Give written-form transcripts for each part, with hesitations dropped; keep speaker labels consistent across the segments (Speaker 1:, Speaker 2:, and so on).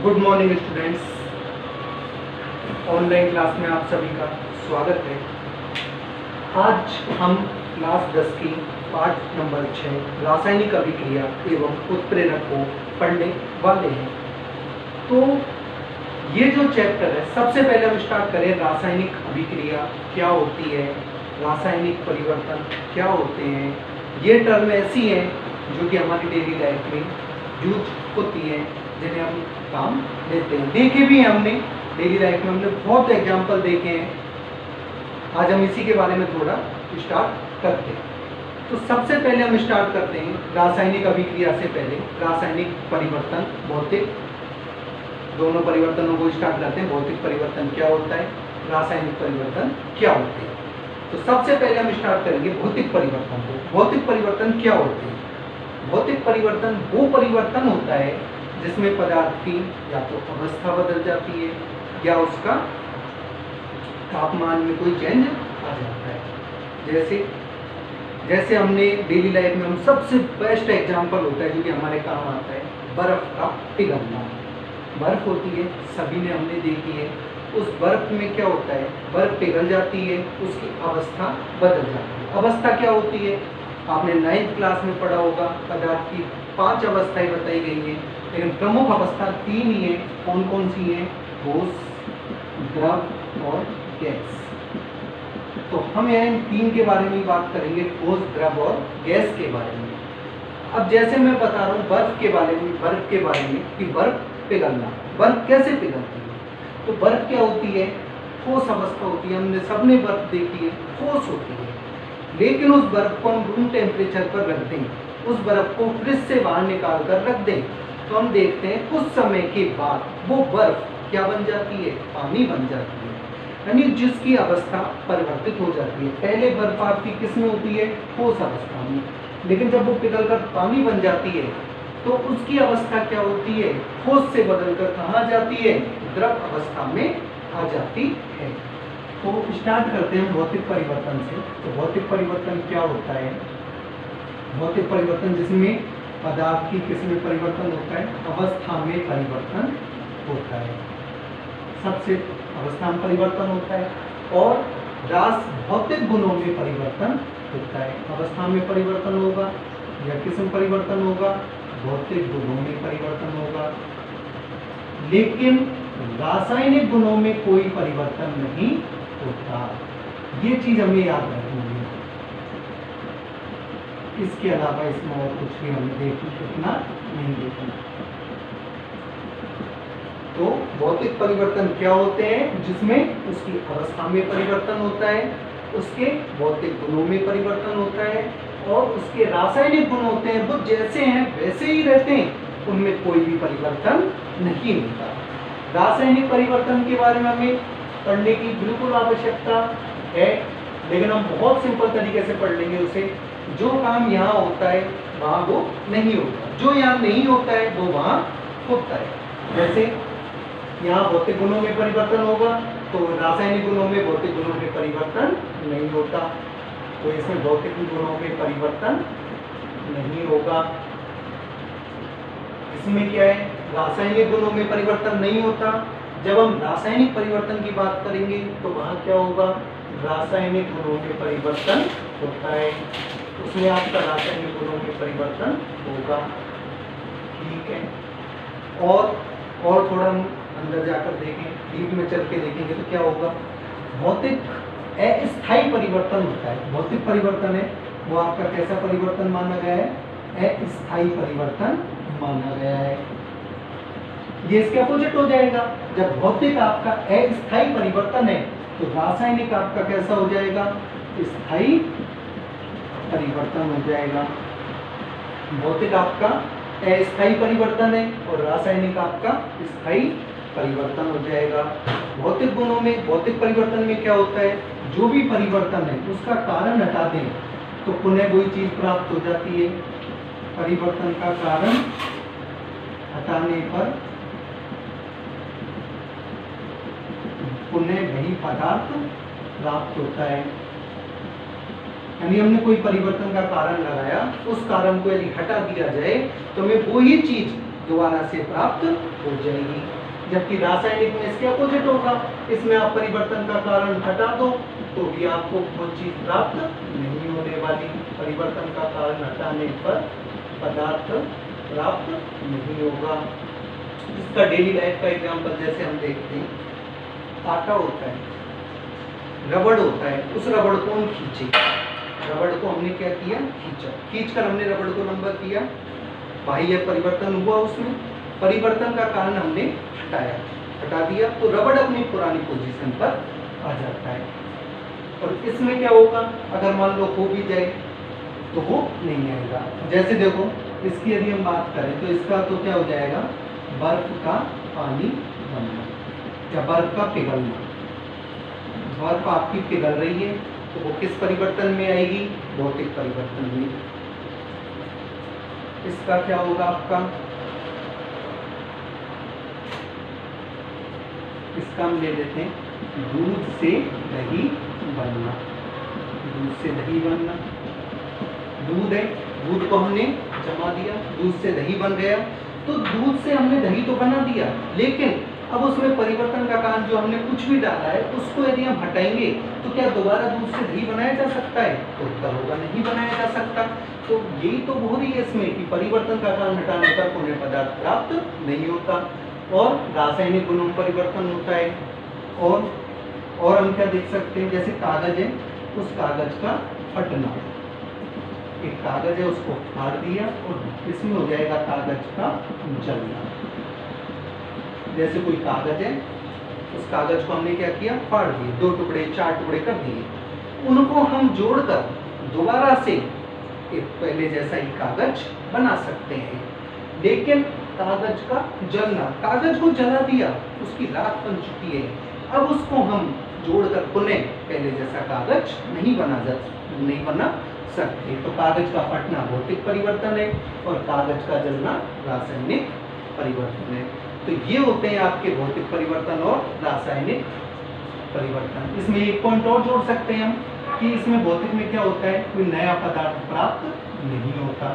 Speaker 1: Good morning students. Online class में आप सभी का स्वागत है। आज हम क्लास 10 की पाठ नंबर 6 रासायनिक अभिक्रिया एवं उत्प्रेरक को पढ़ने वाले हैं। तो ये जो चैप्टर है, सबसे पहले हम स्टार्ट करें रासायनिक अभिक्रिया क्या होती है, रासायनिक परिवर्तन क्या होते हैं। ये टर्म ऐसी हैं जो कि हमारी डेली लाइफ में यूज होती हैं, जिन्हें हम काम लेते हैं। देखे भी हैं हमने डेली लाइफ में, हमने बहुत एग्जाम्पल देखे हैं। आज हम इसी के बारे में थोड़ा स्टार्ट करते हैं। तो सबसे पहले हम स्टार्ट करते हैं रासायनिक अभिक्रिया से पहले रासायनिक परिवर्तन, भौतिक, दोनों परिवर्तनों को स्टार्ट करते हैं। भौतिक परिवर्तन क्या होता है, रासायनिक परिवर्तन क्या होते हैं। तो सबसे पहले हम स्टार्ट करेंगे भौतिक परिवर्तन को। भौतिक परिवर्तन क्या होते हैं? भौतिक परिवर्तन वो परिवर्तन होता है जिसमें पदार्थ की या तो अवस्था बदल जाती है या उसका तापमान में कोई चेंज आ जाता है। जैसे हमने डेली लाइफ में हम सबसे बेस्ट एग्जांपल होता है जो कि हमारे काम आता है, बर्फ का पिघलना। बर्फ होती है, सभी ने हमने देखी है। उस बर्फ में क्या होता है, बर्फ पिघल जाती है, उसकी अवस्था बदल जाती है। अवस्था क्या होती है, आपने 9th क्लास में पढ़ा होगा। पदार्थ की 5 अवस्थाएं बताई गई हैं, लेकिन प्रमुख अवस्था 3 ही है। कौन कौन सी हैं? ठोस, द्रव और गैस। तो हम यहाँ इन 3 के बारे में बात करेंगे, ठोस, द्रव और गैस के बारे में। अब जैसे मैं बता रहा हूँ बर्फ के बारे में कि बर्फ पिघलना, बर्फ कैसे पिघलती है। तो बर्फ क्या होती है, ठोस अवस्था होती है। हमने सबने बर्फ देखी है, ठोस होती है। लेकिन उस बर्फ को हम रूम टेम्परेचर पर रख दें, उस बर्फ को फ्रिज से बाहर निकाल कर रख दें, तो हम देखते हैं कुछ समय के बाद वो बर्फ क्या बन जाती है, पानी बन जाती है। यानी जिसकी अवस्था परिवर्तित हो जाती है। पहले बर्फ आपकी किस में होती है, ठोस अवस्था में, लेकिन जब वो पिघलकर पानी बन जाती है तो उसकी अवस्था क्या होती है, ठोस से बदलकर कहाँ जाती है, द्रव अवस्था में आ जाती है। तो स्टार्ट करते हैं भौतिक परिवर्तन से। तो भौतिक परिवर्तन क्या होता है? भौतिक परिवर्तन जिसमें पदार्थ की किस में परिवर्तन होता है, अवस्था में परिवर्तन होता है। सबसे अवस्था में परिवर्तन होता है और भौतिक गुणों में परिवर्तन होता है। अवस्था में परिवर्तन होगा या किस में परिवर्तन होगा, भौतिक गुणों में परिवर्तन होगा। लेकिन रासायनिक गुणों में कोई परिवर्तन नहीं होता। ये चीज हमें याद रखनी है। इसके अलावा इसमें और कुछ भी हमें देखना नहीं देखना। तो भौतिक परिवर्तन क्या होते हैं, जिसमें उसकी अवस्था में परिवर्तन होता है, उसके भौतिक गुणों में परिवर्तन होता है और उसके रासायनिक गुण होते हैं वो जैसे हैं वैसे ही रहते हैं, उनमें कोई भी परिवर्तन नहीं होता। रासायनिक परिवर्तन के बारे में हमें पढ़ने की बिल्कुल आवश्यकता है, लेकिन हम बहुत सिंपल तरीके से पढ़ लेंगे उसे। जो काम यहाँ होता है वहाँ वो नहीं होता, जो यहाँ नहीं होता है वो वहाँ होता है। जैसे यहाँ भौतिक गुणों में परिवर्तन होगा तो रासायनिक गुणों में भौतिक गुणों में परिवर्तन नहीं होता। तो इसमें भौतिक गुणों में परिवर्तन नहीं होगा। इसमें क्या है, रासायनिक गुणों में परिवर्तन नहीं होता। जब हम रासायनिक परिवर्तन की बात करेंगे तो वहाँ क्या होगा, रासायनिक गुणों में परिवर्तन होता है, उसमें आपका रासायनिक गुणों में परिवर्तन होगा। ठीक है। और थोड़ा हम अंदर जाकर देखें, डीप में चल के देखेंगे तो क्या होगा, भौतिक अस्थायी परिवर्तन होता है। भौतिक परिवर्तन है वो आपका कैसा परिवर्तन माना गया है, अस्थायी परिवर्तन माना गया है। ये इसके अपोजिट हो जाएगा। जब भौतिक आपका अस्थायी परिवर्तन है तो रासायनिक आपका कैसा हो जाएगा, स्थायी परिवर्तन हो जाएगा। भौतिक आपका अस्थायी परिवर्तन है और रासायनिक आपका स्थायी परिवर्तन हो जाएगा। भौतिक गुणों में, भौतिक परिवर्तन में क्या होता है, जो भी परिवर्तन है उसका कारण हटा दें तो पुनः वही चीज प्राप्त हो जाती है। परिवर्तन का कारण हटाने पर पुनः वही पदार्थ प्राप्त होता है। यानी हमने कोई परिवर्तन का कारण लगाया, उस कारण को यदि हटा दिया जाए तो हमें वही चीज दोबारा से प्राप्त हो जाएगी। जबकि रासायनिक में इसके अपोजिट होगा, इसमें आप परिवर्तन का कारण हटा दो तो भी आपको वो चीज प्राप्त नहीं होने वाली। परिवर्तन का कारण हटाने पर पदार्थ प्राप्त नहीं होगा। इसका डेली लाइफ का एग्जांपल जैसे हम देखते हैं, आटा होता है, रबड़ होता है, उस रबड़ को हम खींचे, रबड़ को हमने क्या किया, खींचा, खींचकर हमने रबड़ को लंबा किया, बाह्य परिवर्तन हुआ, उसमें परिवर्तन का कारण हमने हटा दिया तो रबड़ अपनी पुरानी पोजीशन पर आ जाता है। और इसमें क्या होगा, अगर मान लो हो भी जाए तो वो नहीं आएगा। जैसे देखो इसकी यदि हम बात करें तो इसका तो क्या हो जाएगा, बर्फ का पानी बनना या बर्फ का पिघलना। बर्फ आपकी पिघल रही है तो वो किस परिवर्तन में आएगी, भौतिक परिवर्तन में। इसका क्या होगा आपका, इसका हम ले लेते हैं दूध से दही बनना। दूध से दही बनना, दूध है, दूध को हमने जमा दिया, दूध से दही बन गया। तो दूध से हमने दही तो बना दिया, लेकिन अब उसमें परिवर्तन का कारण जो हमने कुछ भी डाला है उसको यदि हम हटाएंगे तो क्या दोबारा दूध से दही बनाया जा सकता है, तो उत्तर होगा नहीं बनाया जा सकता। तो यही तो हो रही है इसमें कि परिवर्तन का कारण हटाने पर कोई पदार्थ प्राप्त नहीं होता और रासायनिक गुणों में परिवर्तन होता है। और हम क्या देख सकते हैं, जैसे कागज है, उस कागज का फटना, एक कागज है उसको फाड़ दिया और इसमें हो जाएगा कागज का जलना। जैसे कोई कागज है, उस कागज को हमने क्या किया, फाड़ दिए, 2 टुकड़े 4 टुकड़े कर दिए, उनको हम जोड़कर दोबारा से एक पहले जैसा ही कागज बना सकते हैं। लेकिन कागज का जलना, कागज को जला दिया, उसकी राख बन चुकी है, अब उसको हम जोड़कर पुनः पहले जैसा कागज नहीं बना सकते। तो कागज का फटना भौतिक परिवर्तन है और कागज का जलना रासायनिक परिवर्तन है। तो ये होते हैं आपके भौतिक परिवर्तन और रासायनिक परिवर्तन। इसमें एक पॉइंट और जोड़ सकते हैं हम कि इसमें भौतिक में क्या होता है, कोई नया पदार्थ प्राप्त नहीं होता।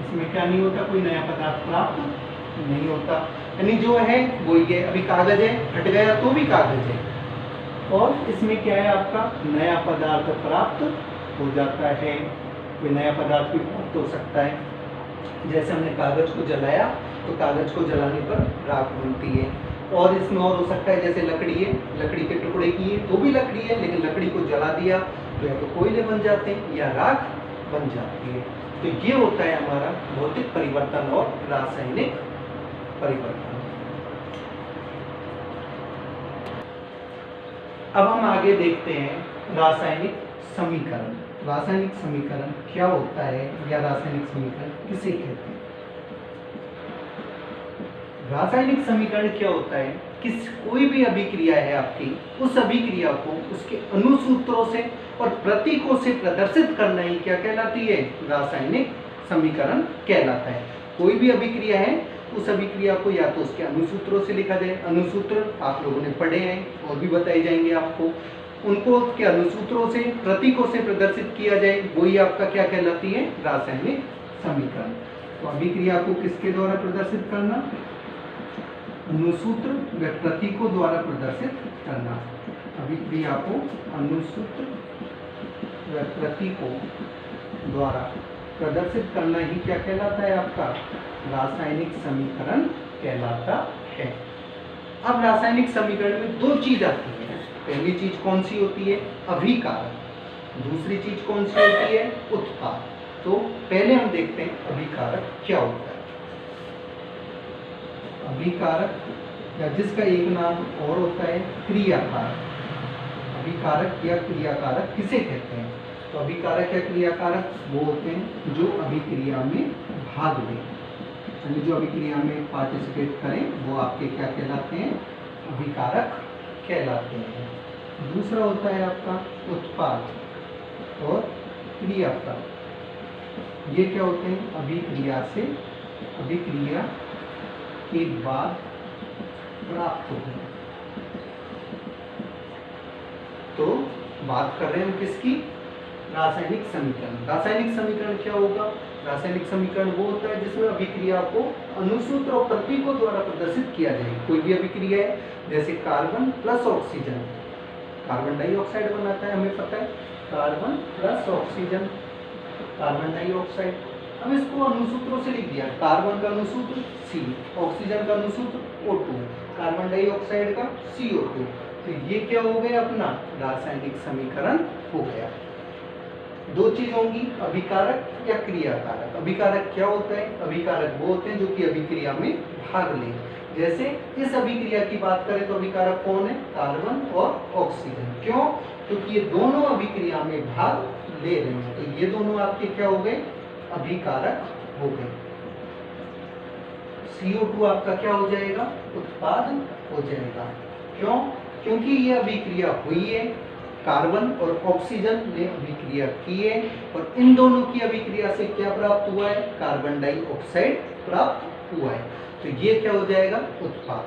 Speaker 1: इसमें क्या नहीं होता, कोई नया पदार्थ प्राप्त नहीं होता, यानी जो है वो ये अभी कागज है, हट गया तो भी कागज है। और इसमें क्या है, आपका नया पदार्थ प्राप्त हो जाता है, कोई नया पदार्थ भी प्राप्त हो सकता है। जैसे हमने कागज को जलाया तो कागज को जलाने पर राख बनती है। और इसमें और हो सकता है, जैसे लकड़ी है, लकड़ी के टुकड़े किए तो भी लकड़ी है, लेकिन लकड़ी को जला दिया तो या तो कोयले बन जाते हैं या राख बन जाती है। तो ये होता है हमारा भौतिक परिवर्तन और रासायनिक परिवर्तन। अब हम आगे देखते हैं रासायनिक समीकरण। रासायनिक समीकरण क्या होता है या रासायनिक समीकरण किसे कहते हैं। रासायनिक समीकरण क्या होता है, कोई भी अभिक्रिया है आपकी, उस अभिक्रिया को उसके अनुसूत्रों से और प्रतीकों से प्रदर्शित करना ही क्या कहलाती है, रासायनिक समीकरण कहलाता है। कोई भी अभिक्रिया है, उस अभिक्रिया को या तो उसके अनुसूत्रों से लिखा जाए, अनुसूत्र आप लोगों ने पढ़े हैं और भी बताए जाएंगे आपको, उनको के अनुसूत्रों से प्रतीकों से प्रदर्शित किया जाए, वही आपका क्या कहलाती है, रासायनिक समीकरण। तो अभिक्रिया को किसके द्वारा प्रदर्शित करना, अनुसूत्र व प्रतीकों द्वारा प्रदर्शित करना। अभिक्रिया को अनुसूत्र व प्रतीकों द्वारा प्रदर्शित करना ही क्या कहलाता है, आपका रासायनिक समीकरण कहलाता है। अब रासायनिक समीकरण में 2 चीज आती है। पहली चीज कौन सी होती है, अभिकारक, दूसरी चीज कौन सी होती है, उत्पाद। तो पहले हम देखते हैं अभिकारक क्या होता है। अभिकारक या जिसका एक नाम और होता है क्रियाकारक। अभिकारक या क्रियाकारक किसे कहते हैं, तो अभिकारक या क्रियाकारक वो होते हैं जो अभिक्रिया में भाग लें, यानी जो अभिक्रिया में पार्टिसिपेट करें, वो आपके क्या कहलाते हैं, अभिकारक कहलाते हैं। दूसरा होता है आपका उत्पाद और क्रियाकारक। ये क्या होते हैं, अभिक्रिया के बाद प्राप्त होते हैं। तो बात कर रहे हैं हम किसकी, रासायनिक समीकरण। रासायनिक समीकरण क्या होगा, रासायनिक समीकरण वो होता है जिसमें अभिक्रिया को अनुसूत्र और प्रतीकों द्वारा प्रदर्शित किया जाए। कोई भी अभिक्रिया है, जैसे carbon plus oxygen carbon dioxide बनाता है, हमें पता है, carbon plus oxygen carbon dioxide. अब इसको अनुसूत्रों से लिख दिया, कार्बन का अनुसूत्र C, ऑक्सीजन का अनुसूत्र O2, कार्बन डाइऑक्साइड का CO2। तो ये क्या हो गया, अपना रासायनिक समीकरण हो गया। दो चीज होंगी, अभिकारक या क्रियाकारक। अभिकारक क्या होता है, अभिकारक वो होते हैं जो कि अभिक्रिया में भाग लें। जैसे इस अभिक्रिया की बात करें तो अभिकारक कौन है, कार्बन और ऑक्सीजन। क्यों, क्योंकि ये दोनों अभिक्रिया में भाग ले रहे हैं, तो ये दोनों आपके क्या हो गए, अभिकारक हो गए। CO2 आपका क्या हो जाएगा, उत्पाद हो जाएगा। क्यों, क्योंकि ये अभिक्रिया हुई है, कार्बन और ऑक्सीजन ने अभिक्रिया की है, और इन दोनों की अभिक्रिया से क्या प्राप्त हुआ है, कार्बन डाइऑक्साइड प्राप्त हुआ है। तो ये क्या हो जाएगा, उत्पाद।